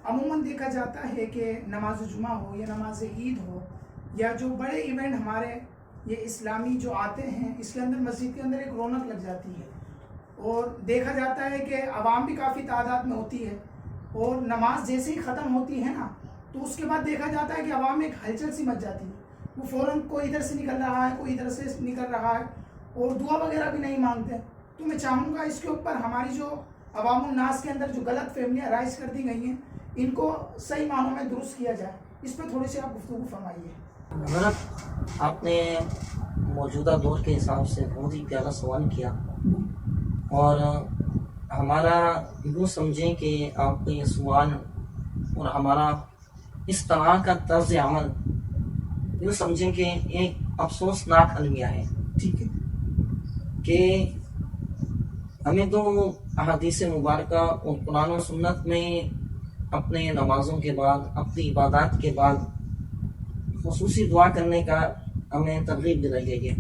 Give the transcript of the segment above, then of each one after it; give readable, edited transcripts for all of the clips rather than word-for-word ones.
عموماً دیکھا جاتا ہے کہ نماز جمعہ ہو یا نماز عید ہو یا جو بڑے ایونٹ ہمارے یہ اسلامی جو آتے ہیں، اس کے اندر مسجد کے اندر ایک رونق لگ جاتی ہے، اور دیکھا جاتا ہے کہ عوام بھی کافی تعداد میں ہوتی ہے، اور نماز جیسے ہی ختم ہوتی ہے نا تو اس کے بعد دیکھا جاتا ہے کہ عوام میں ایک ہلچل سی مچ جاتی ہے، وہ فوراً کوئی ادھر سے نکل رہا ہے، کوئی ادھر سے نکل رہا ہے، اور دعا وغیرہ بھی نہیں مانگتے۔ تو میں چاہوں گا اس کے اوپر ہماری جو عوام الناس کے اندر جو غلط فہمیاں رائج کر دی گئی ہیں، ان کو صحیح معنوں میں درست کیا جائے، اس پہ تھوڑی سی آپ گفتگو فرمائیے۔ حضرت، آپ نے موجودہ دور کے حساب سے بہت ہی پیارا سوال کیا، اور ہمارا یوں سمجھیں کہ آپ کا یہ سوال اور ہمارا اس طرح کا طرز عمل یوں سمجھیں کہ ایک افسوسناک المیہ ہے۔ ٹھیک ہے کہ ہمیں تو احادیث مبارکہ اور قرآن و سنت میں اپنے نمازوں کے بعد، اپنی عبادات کے بعد خصوصی دعا کرنے کا ہمیں ترغیب دلائی گئی ہے،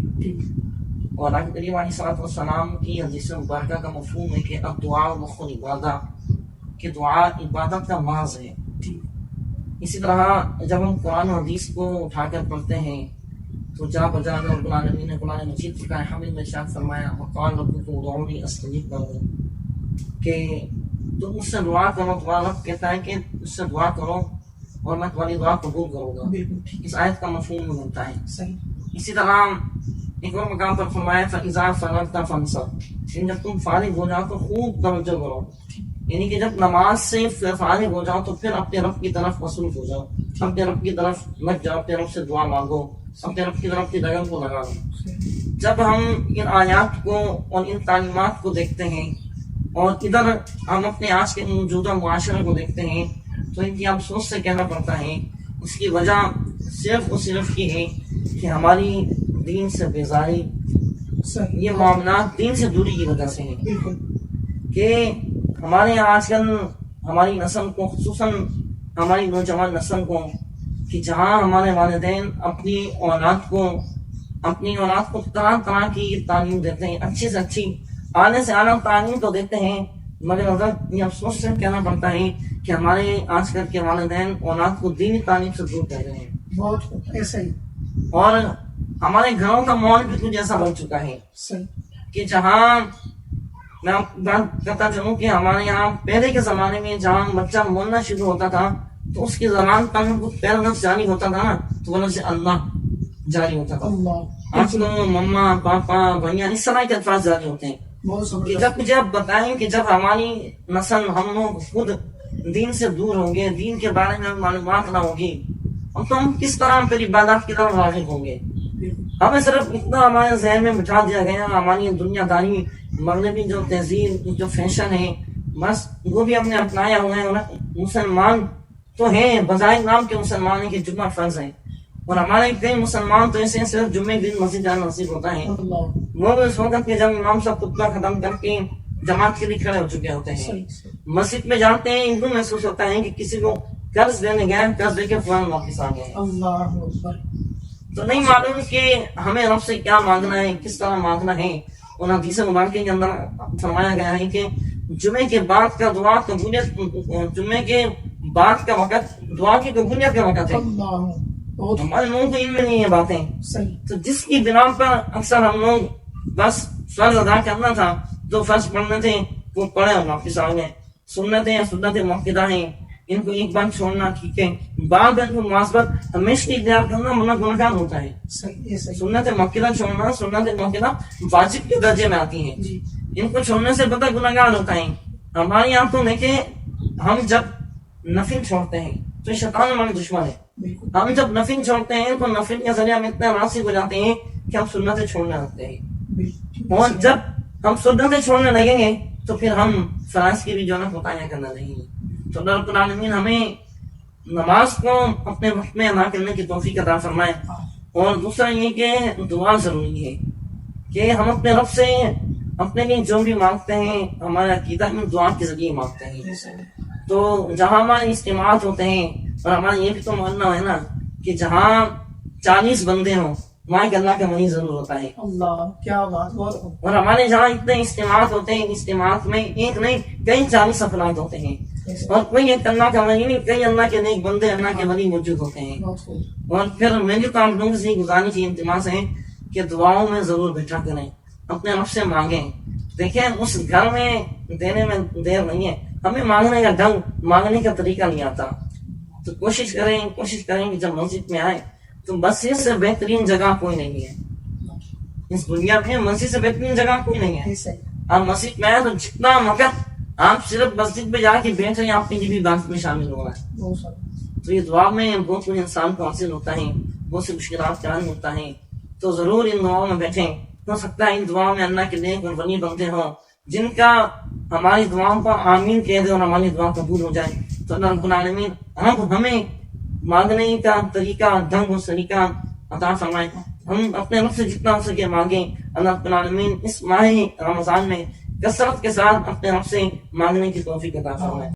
اور نبی کریم علیہ الصلوۃ والسلام کی حدیث مبارکہ کا مفہوم ہے کہ الدعاء مخ العبادہ، کہ دعا عبادت کا محض ہے۔ اسی طرح جب ہم قرآن و حدیث کو اٹھا کر پڑھتے ہیں تو جا بجا رب العالمین نے قرآن مجید کا حمد میں ارشاد فرمایا وقال ربکم ادعونی استجب لکم، کہ تم مجھ سے دعا کرو، تمہارا رب کہتا ہے کہ مجھ سے دعا کرو اور میں تمہاری دعا قبول کروں گا۔ اس آیت کا مفہوم بنتا ہے۔ اسی طرح ایک اور مقام پر فرمایا فَإِذَا فَرَغْتَ فَانصَبْ، جب تم فارغ ہو جاؤ تو خوب توجہ کرو، یعنی کہ جب نماز سے فارغ ہو جاؤ تو پھر اپنے رب کی طرف مصروف ہو جاؤ، اپنے رب کی طرف لگ جاؤ، اپنے رب سے دعا مانگو، اپنے رب کی طرف کی لگن کو لگا لو۔ جب ہم ان آیات کو اور ان تعلیمات کو دیکھتے ہیں اور ادھر ہم اپنے آج کے موجودہ معاشرے کو دیکھتے ہیں تو ان کی افسوس سے کہنا پڑتا ہے، اس کی وجہ صرف اور صرف یہ ہے کہ ہماری دین سے بیزاری، یہ معاملات دین سے دوری کی وجہ سے ہیں، کہ ہمارے یہاں آج کل ہماری نسل کو، خصوصاً ہماری نوجوان نسل کو، کہ جہاں ہمارے والدین اپنی اولاد کو طرح طرح کی تعلیم دیتے ہیں، اچھی سے اچھی، اعلیٰ سے اعلیٰ تعلیم تو دیتے ہیں، مگر حضرت یہ افسوس سے کہنا پڑتا ہے کہ ہمارے آج کل کے والدین اولاد کو دینی تعلیم سے دور کر رہے ہیں۔ بہت ایسا ہی، اور ہمارے گھروں کا ماحول بھی کچھ ایسا بن چکا ہے کہ جہاں میں آپ بات کرتا چلوں کہ ہمارے یہاں پہلے کے زمانے میں جہاں بچہ بولنا شروع ہوتا تھا تو اس کی زبان پر پہلا لفظ جاری ہوتا تھا نا تو وہ لفظ اللہ جاری ہوتا تھا۔ آج تو مما، پاپا، بھیا، اس طرح کے الفاظ جاری ہوتے ہیں، کہ جب مجھے آپ بتائیں کہ جب ہماری نسل، ہم لوگ خود دین سے دور ہوں گے، دین کے بارے میں معلومات نہ ہوگی، تو ہم کس طرح پھر عبادات کی طرف راغب ہوں گے؟ ہمیں صرف اتنا ہمارے ذہن میں بٹھا دیا گیا، ہماری دنیا داری، مغربی جو تہذیب، جو فیشن ہے، بس وہ بھی ہم نے اپنایا ہوا ہے۔ اور مسلمان تو ہیں، بظاہر نام کے مسلمان ہیں کہ جمعہ فرض ہے، اور ہمارے کئی مسلمان تو ایسے صرف جمعے کے دن مسجد جانا نصیب ہوتا ہے، وہ بھی اس وقت کے جب امام صاحب خطبہ ختم کر کے جماعت کے لیے کھڑے ہو چکے ہوتے ہیں، مسجد میں جاتے ہیں، ان کو محسوس ہوتا ہے کہ کسی کو قرض دینے گئے، قرض دے کے فوراً واپس آ گئے، تو نہیں معلوم کہ ہمیں رب سے کیا مانگنا ہے، کس طرح مانگنا ہے۔ اور حدیث مبارکہ کے اندر فرمایا گیا ہے کہ جمعے کے بعد کا دعا قبولیت، جمعے کے بعد کا وقت دعا کی قبولیت کا وقت ہے، ہمارے لوگوں کو علم میں نہیں ہے باتیں، تو جس کی بنا پر اکثر ہم لوگ بس فرض ادا کرنا تھا تو فرض پڑھنے تھے وہ پڑھے اور واپس آ گئے، سنتیں یا سنت موقدہ ہیں، ان کو ایک بار چھوڑنا ٹھیک ہے، بعد میں مناسبت ہمیشہ اختیار کرنا منع گناہگار ہوتا ہے۔ سنت موقدہ چھوڑنا، سنت موقدہ واجب کے درجے میں آتی ہیں، ان کو چھوڑنے سے پتہ گناہگار ہوتا ہے۔ ہمارے یہاں تو دیکھیں، ہم جب نفل چھوڑتے ہیں تو شیطان ہمارے دشمن ہے، ہم جب نفل چھوڑتے ہیں تو نفل کے ذریعے ہم اتنے راسک ہو جاتے ہیں کہ ہم سنتیں چھوڑنے لگتے ہیں، اور جب ہم سنتیں چھوڑنے لگیں گے تو پھر ہم فرائض کی بھی جو ہے کوتاہیاں کرنا نہیں ہے۔ تو رب العالمین ہمیں نماز کو اپنے وقت میں ادا کرنے کی توفیق عطا فرمائے، اور دوسرا یہ کہ دعا ضروری ہے، کہ ہم اپنے رب سے اپنے لیے جو بھی مانگتے ہیں ہمارے عقیدہ میں دعا کے ذریعے مانگتے ہیں۔ تو جہاں ہمارے اجتماعات ہوتے ہیں، اور ہمارا یہ بھی تو ماننا ہے نا کہ جہاں 40 بندے ہوں وہاں ایک اللہ کا ولی ضرور ہوتا ہے۔ کیا بات! اور ہمارے جہاں اتنے اجتماعات ہوتے ہیں، اجتماعات میں ایک نہیں کئی 40 افراد ہوتے ہیں، اور کوئی ایک اللہ کا ولی نہیں، کئی اللہ کے نیک بندے اللہ کے ولی موجود ہوتے ہیں. بہت خوب. اور پھر میری تو آپ لوگوں سے گزارش ہے، التماس ہے کہ دعاؤں میں ضرور بیٹھا کریں، اپنے رب سے مانگیں. دیکھیں اس گھر میں دینے میں دیر نہیں ہے، ہمیں مانگنے کا ڈھنگ، مانگنے کا طریقہ نہیں آتا. تو کوشش کریں کہ جب مسجد میں آئے تو مسجد سے بہترین جگہ کوئی نہیں ہے اس دنیا میں. مسجد سے بہترین جگہ کوئی نہیں ہے. آپ مسجد میں آئے تو جتنا وقت آپ صرف مسجد میں جا کے بیٹھ رہے ہیں، آپ کی بھی بات میں شامل ہو رہا ہے. تو یہ دعا میں بہت کچھ انسان کو حاصل ہوتا ہے، بہت سی مشکلات کا حل ہوتا ہے. تو ضرور ان دعاؤں میں بیٹھیں. ہو سکتا ہے ان دعاؤں میں اللہ کے نیک اور ولی بنتے ہوں جن کا ہماری دعاؤں پر آمین کہہ دے اور ہماری دعا قبول ہو جائے. تو اللہ رب العالمین ہمیں مانگنے کا طریقہ، ڈھنگ اور سلیقہ عطا فرمائے. ہم اپنے رب سے جتنا ہو سکے مانگیں. اللہ رب العالمین اس ماہ رمضان میں کثرت کے ساتھ اپنے رب سے مانگنے کی توفیق عطا فرمائے.